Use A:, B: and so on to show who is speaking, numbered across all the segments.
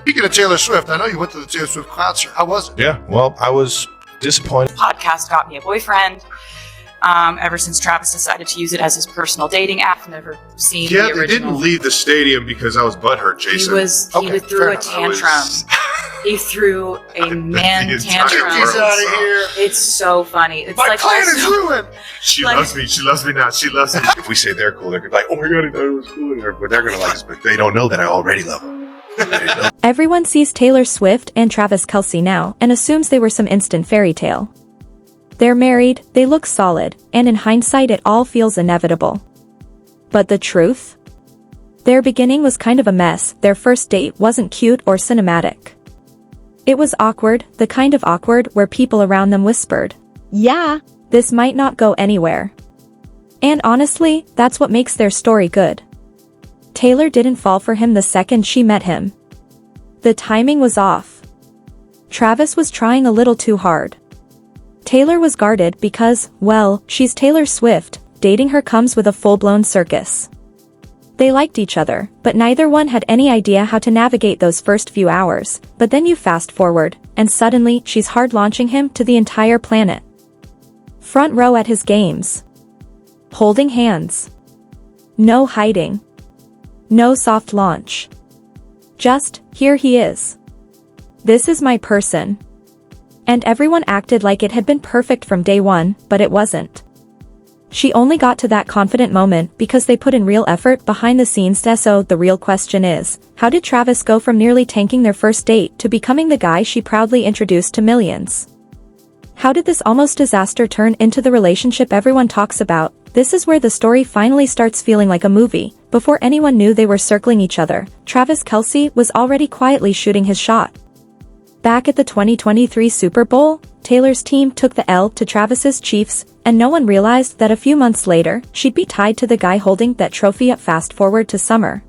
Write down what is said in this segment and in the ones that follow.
A: Speaking of Taylor Swift, I know you went to the Taylor Swift concert. How was it?
B: Yeah, well, I was disappointed.
C: Podcast got me a boyfriend. Ever since Travis decided to use it as his personal dating app, never seen the original.
B: They didn't leave the stadium because I was butthurt, Jason.
C: He threw a tantrum. He threw a man tantrum.
A: He's out of here.
C: It's so funny. It's
A: My
C: like
A: plan is ruined.
B: She loves me. She loves me now. She loves me. If we say they're cool, they're gonna be like, oh my god, he thought it was cool. But they're gonna like us, but they don't know that I already love them.
D: Everyone sees Taylor Swift and Travis Kelce now and assumes they were some instant fairy tale. They're married, they look solid, and in hindsight it all feels inevitable. But the truth? Their beginning was kind of a mess. Their first date wasn't cute or cinematic. It was awkward, the kind of awkward where people around them whispered, "Yeah, this might not go anywhere." And honestly, that's what makes their story good. Taylor didn't fall for him the second she met him. The timing was off. Travis was trying a little too hard. Taylor was guarded because, well, she's Taylor Swift, dating her comes with a full-blown circus. They liked each other, but neither one had any idea how to navigate those first few hours, but then you fast forward, and suddenly she's hard launching him to the entire planet. Front row at his games. Holding hands. No hiding. No soft launch. Just, here he is. This is my person. And everyone acted like it had been perfect from day one, but it wasn't. She only got to that confident moment because they put in real effort behind the scenes. So the real question is, how did Travis go from nearly tanking their first date to becoming the guy she proudly introduced to millions? How did this almost disaster turn into the relationship everyone talks about? This is where the story finally starts feeling like a movie. Before anyone knew they were circling each other, Travis Kelce was already quietly shooting his shot. Back at the 2023 Super Bowl, Taylor's team took the L to Travis's Chiefs, and no one realized that a few months later, she'd be tied to the guy holding that trophy. Fast forward to summer.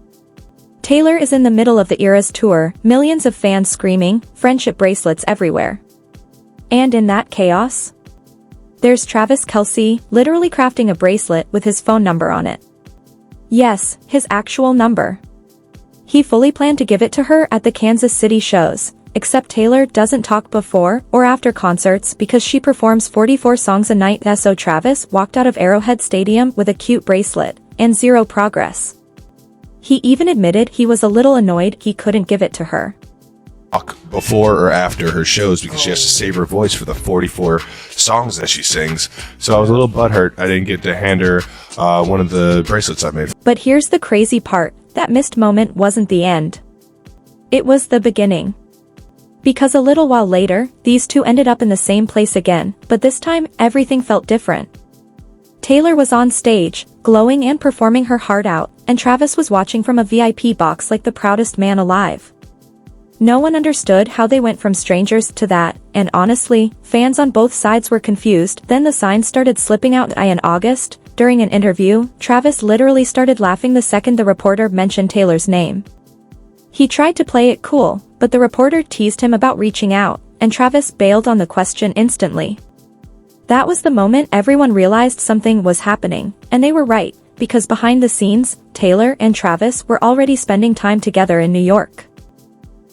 D: Taylor is in the middle of the Eras tour, millions of fans screaming, friendship bracelets everywhere. And in that chaos, there's Travis Kelce, literally crafting a bracelet with his phone number on it. Yes, his actual number. He fully planned to give it to her at the Kansas City shows. Except Taylor doesn't talk before or after concerts because she performs 44 songs a night. So Travis walked out of Arrowhead Stadium with a cute bracelet, and zero progress. He even admitted he was a little annoyed he couldn't give it to her.
B: Before or after her shows because she has to save her voice for the 44 songs that she sings. So I was a little butthurt I didn't get to hand her one of the bracelets I made.
D: But here's the crazy part, that missed moment wasn't the end. It was the beginning. Because a little while later, these two ended up in the same place again, but this time, everything felt different. Taylor was on stage, glowing and performing her heart out, and Travis was watching from a VIP box like the proudest man alive. No one understood how they went from strangers to that, and honestly, fans on both sides were confused. Then the signs started slipping out. In August, during an interview, Travis literally started laughing the second the reporter mentioned Taylor's name. He tried to play it cool, but the reporter teased him about reaching out, and Travis bailed on the question instantly. That was the moment everyone realized something was happening, and they were right, because behind the scenes, Taylor and Travis were already spending time together in New York.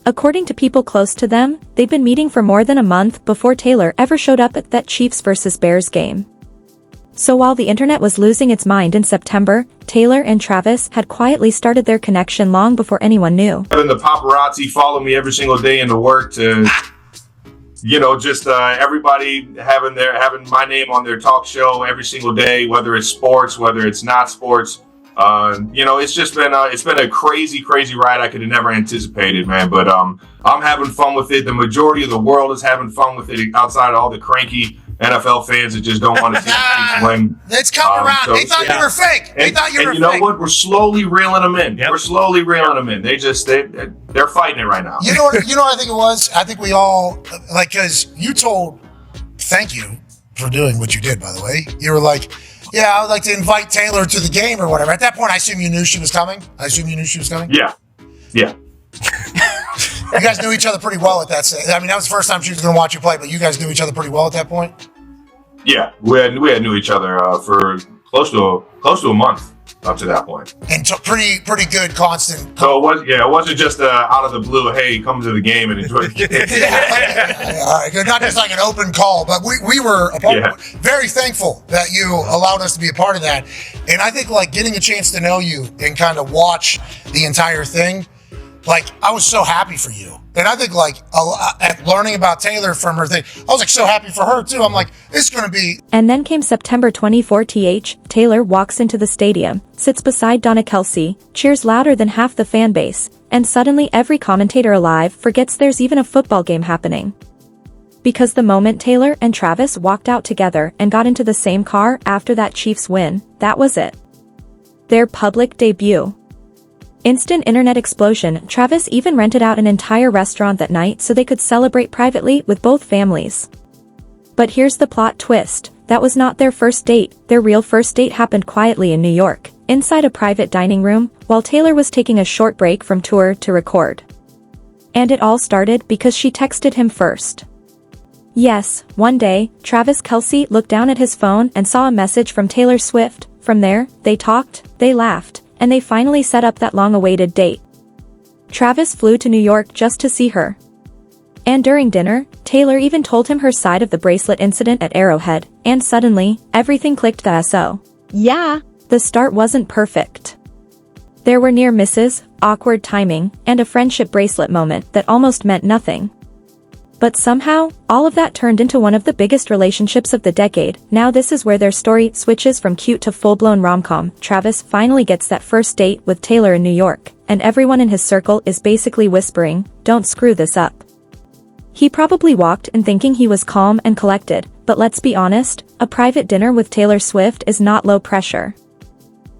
D: According to people close to them, they'd been meeting for more than a month before Taylor ever showed up at that Chiefs vs. Bears game. So while the internet was losing its mind in September, Taylor and Travis had quietly started their connection long before anyone knew.
E: And the paparazzi follow me every single day into work to, just everybody having my name on their talk show every single day, whether it's sports, whether it's not sports. It's just been a crazy ride I could have never anticipated, man. But I'm having fun with it. The majority of the world is having fun with it outside of all the cranky NFL fans that just don't want to see the Chiefs win.
A: It's coming around. They thought you were fake. They thought you were fake.
E: You know what? We're slowly reeling them in. Yep. We're slowly reeling them in. They're fighting it right now.
A: You know what I think it was? I think we all, because you told, thank you for doing what you did, by the way. You were like, yeah, I would like to invite Taylor to the game or whatever. At that point, I assume you knew she was coming?
E: Yeah.
A: You guys knew each other pretty well at that stage. I mean, that was the first time she was going to watch you play, but you guys knew each other pretty well at that point?
E: Yeah, we had knew each other for close to a month. up to that point.
A: And pretty good constant.
E: So it wasn't just out of the blue, hey, come to the game and enjoy the game.
A: Not just like an open call, but we were very thankful that you allowed us to be a part of that. And I think like getting a chance to know you and kind of watch the entire thing, like I was so happy for you. And I think like at learning about Taylor from her thing, I was like so happy for her too. I'm like, this is going to be.
D: And then came September 24th. Taylor walks into the stadium, sits beside Donna Kelce, cheers louder than half the fan base, and suddenly every commentator alive forgets there's even a football game happening. Because the moment Taylor and Travis walked out together and got into the same car after that Chiefs win, that was it. Their public debut. Instant internet explosion. Travis even rented out an entire restaurant that night so they could celebrate privately with both families. But here's the plot twist. That was not their first date. Their real first date happened quietly in New York, inside a private dining room, while Taylor was taking a short break from tour to record. And it all started because she texted him first. Yes, one day, Travis Kelce looked down at his phone and saw a message from Taylor Swift. From there, they talked, they laughed, and they finally set up that long-awaited date. Travis flew to New York just to see her. And during dinner, Taylor even told him her side of the bracelet incident at Arrowhead, and suddenly, everything clicked. Yeah, the start wasn't perfect. There were near misses, awkward timing, and a friendship bracelet moment that almost meant nothing. But somehow, all of that turned into one of the biggest relationships of the decade. Now this is where their story switches from cute to full-blown rom-com. Travis finally gets that first date with Taylor in New York, and everyone in his circle is basically whispering, "Don't screw this up." He probably walked in thinking he was calm and collected, but let's be honest, a private dinner with Taylor Swift is not low pressure.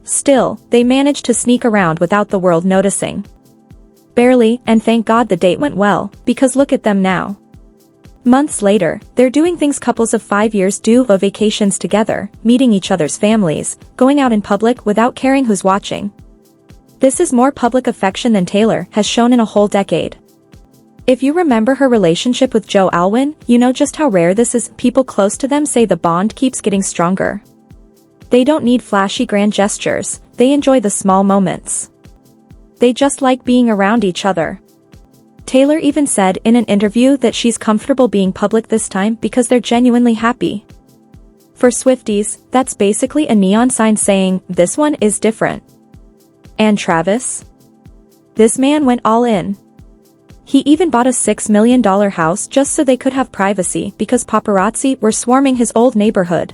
D: Still, they managed to sneak around without the world noticing. Barely, and thank God the date went well, because look at them now. Months later, they're doing things couples of 5 years do, vacations together, meeting each other's families, going out in public without caring who's watching. This is more public affection than Taylor has shown in a whole decade. If you remember her relationship with Joe Alwyn, you know just how rare this is. People close to them say the bond keeps getting stronger. They don't need flashy grand gestures, they enjoy the small moments. They just like being around each other. Taylor even said in an interview that she's comfortable being public this time because they're genuinely happy. For Swifties, that's basically a neon sign saying, this one is different. And Travis? This man went all in. He even bought a $6 million house just so they could have privacy because paparazzi were swarming his old neighborhood.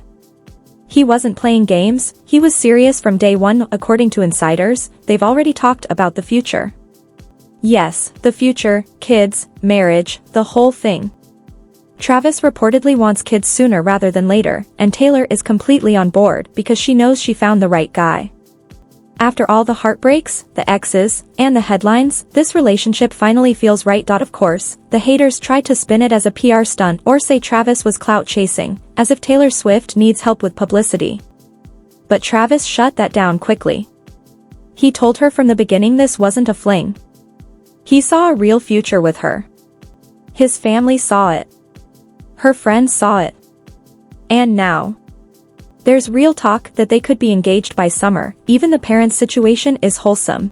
D: He wasn't playing games, he was serious from day one. According to insiders, they've already talked about the future. Yes, the future, kids, marriage, the whole thing. Travis reportedly wants kids sooner rather than later, and Taylor is completely on board because she knows she found the right guy. After all the heartbreaks, the exes, and the headlines, this relationship finally feels right. Of course, the haters tried to spin it as a PR stunt or say Travis was clout chasing, as if Taylor Swift needs help with publicity. But Travis shut that down quickly. He told her from the beginning this wasn't a fling. He saw a real future with her. His family saw it. Her friends saw it. And now, there's real talk that they could be engaged by summer. Even the parents' situation is wholesome.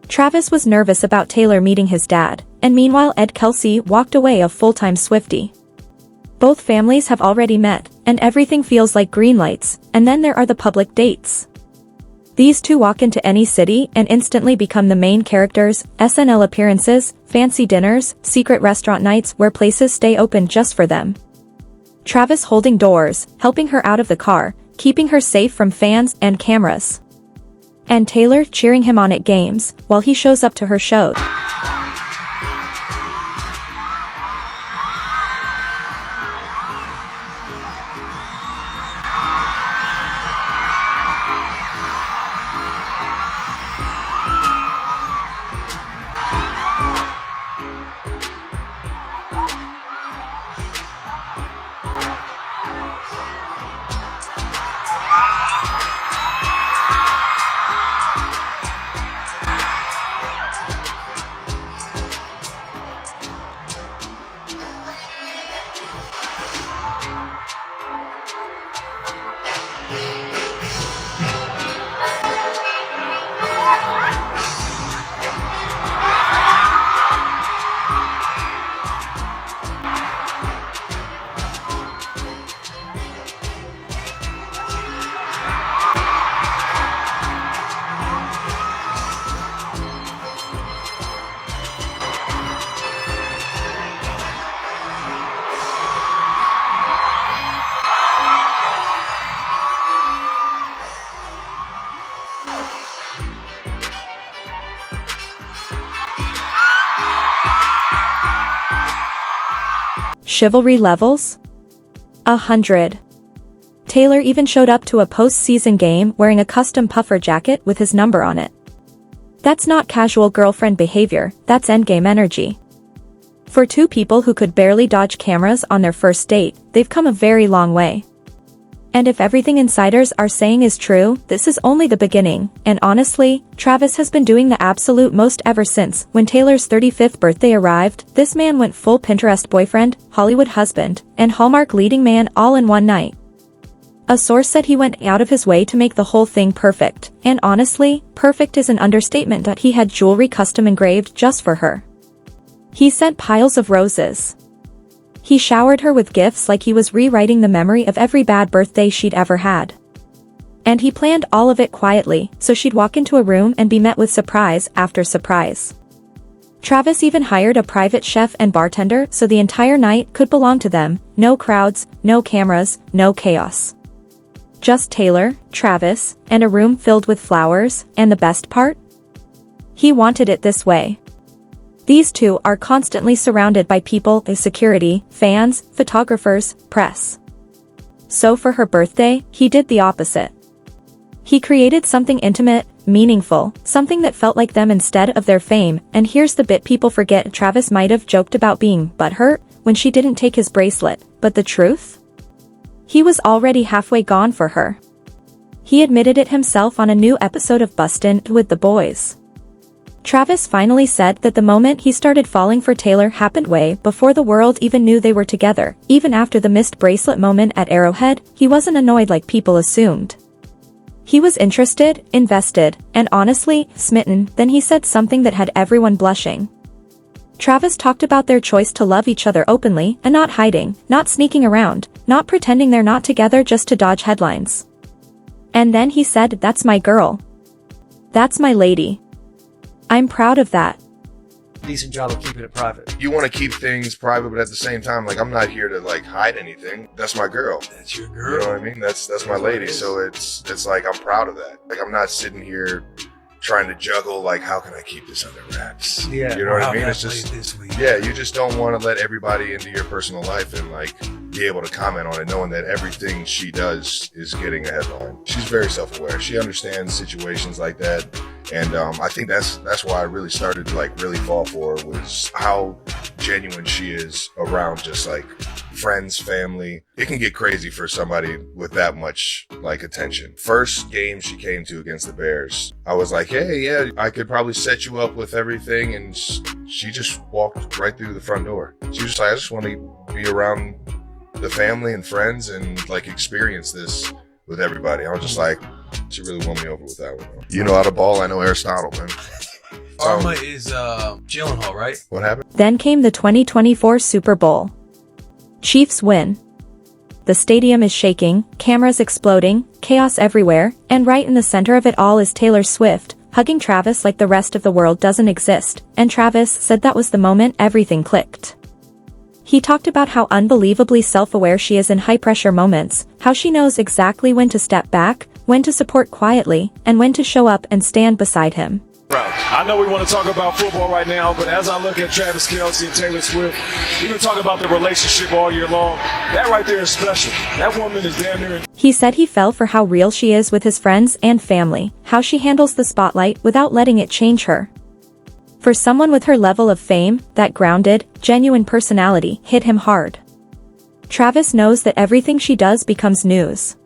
D: Travis was nervous about Taylor meeting his dad, and meanwhile Ed Kelce walked away a full-time Swiftie. Both families have already met, and everything feels like green lights, and then there are the public dates. These two walk into any city and instantly become the main characters, SNL appearances, fancy dinners, secret restaurant nights where places stay open just for them. Travis holding doors, helping her out of the car, keeping her safe from fans and cameras. And Taylor cheering him on at games, while he shows up to her shows. Chivalry levels? 100. Taylor even showed up to a post-season game wearing a custom puffer jacket with his number on it. That's not casual girlfriend behavior, that's endgame energy. For two people who could barely dodge cameras on their first date, they've come a very long way. And if everything insiders are saying is true, this is only the beginning, and honestly, Travis has been doing the absolute most ever since. When Taylor's 35th birthday arrived, this man went full Pinterest boyfriend, Hollywood husband, and Hallmark leading man all in one night. A source said he went out of his way to make the whole thing perfect, and honestly, perfect is an understatement. That he had jewelry custom engraved just for her. He sent piles of roses. He showered her with gifts like he was rewriting the memory of every bad birthday she'd ever had. And he planned all of it quietly, so she'd walk into a room and be met with surprise after surprise. Travis even hired a private chef and bartender so the entire night could belong to them. No crowds, no cameras, no chaos. Just Taylor, Travis, and a room filled with flowers, and the best part? He wanted it this way. These two are constantly surrounded by people, security, fans, photographers, press. So for her birthday, he did the opposite. He created something intimate, meaningful, something that felt like them instead of their fame. And here's the bit people forget: Travis might have joked about being butthurt when she didn't take his bracelet, but the truth? He was already halfway gone for her. He admitted it himself on a new episode of Bustin' with the Boys. Travis finally said that the moment he started falling for Taylor happened way before the world even knew they were together. Even after the missed bracelet moment at Arrowhead, he wasn't annoyed like people assumed. He was interested, invested, and honestly, smitten. Then he said something that had everyone blushing. Travis talked about their choice to love each other openly and not hiding, not sneaking around, not pretending they're not together just to dodge headlines. And then he said, "That's my girl. That's my lady. I'm proud of that."
F: Decent job of keeping it private.
B: You want to keep things private, but at the same time, like, I'm not here to like hide anything. That's my girl.
F: That's your
B: You
F: girl.
B: know what I mean? That's my lady. So it's like I'm proud of that. Like, I'm not sitting here trying to juggle like, how can I keep this under wraps?
F: Yeah.
B: You know what
F: How
B: I mean?
F: can
B: It's just
F: play this week?
B: yeah, you just don't want to let everybody into your personal life and like be able to comment on it, knowing that everything she does is getting a headline. She's very self-aware. She understands situations like that. And I think that's why I really started to like really fall for her, was how genuine she is around just like friends, family. It can get crazy for somebody with that much like attention. First game she came to against the Bears, I was like, hey, yeah, I could probably set you up with everything. And she just walked right through the front door. She was just like, I just want to be around the family and friends and like experience this with everybody. I was just like, she really won me over with that one. You know how to ball, I know Aristotle, man.
F: Arma is Gyllenhaal, right?
B: What happened?
D: Then came the 2024 Super Bowl. Chiefs win. The stadium is shaking, cameras exploding, chaos everywhere, and right in the center of it all is Taylor Swift, hugging Travis like the rest of the world doesn't exist, and Travis said that was the moment everything clicked. He talked about how unbelievably self-aware she is in high-pressure moments, how she knows exactly when to step back, when to support quietly, and when to show up and stand beside him.
G: I know we want to talk about football right now, but as I look at Travis Kelce and Taylor Swift, we've been talking about the relationship all year long. That right there is special. That woman is damn near.
D: He said he fell for how real she is with his friends and family, how she handles the spotlight without letting it change her. For someone with her level of fame, that grounded, genuine personality hit him hard. Travis knows that everything she does becomes news.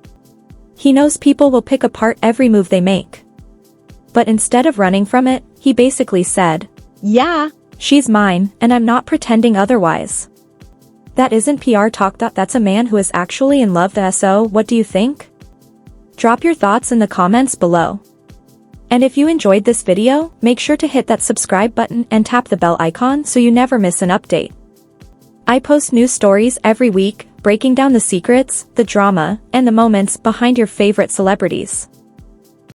D: He knows people will pick apart every move they make. But instead of running from it, he basically said, "Yeah, she's mine, and I'm not pretending otherwise." That isn't PR talk, that's a man who is actually in love. So what do you think? Drop your thoughts in the comments below. And if you enjoyed this video, make sure to hit that subscribe button and tap the bell icon so you never miss an update. I post new stories every week, breaking down the secrets, the drama, and the moments behind your favorite celebrities.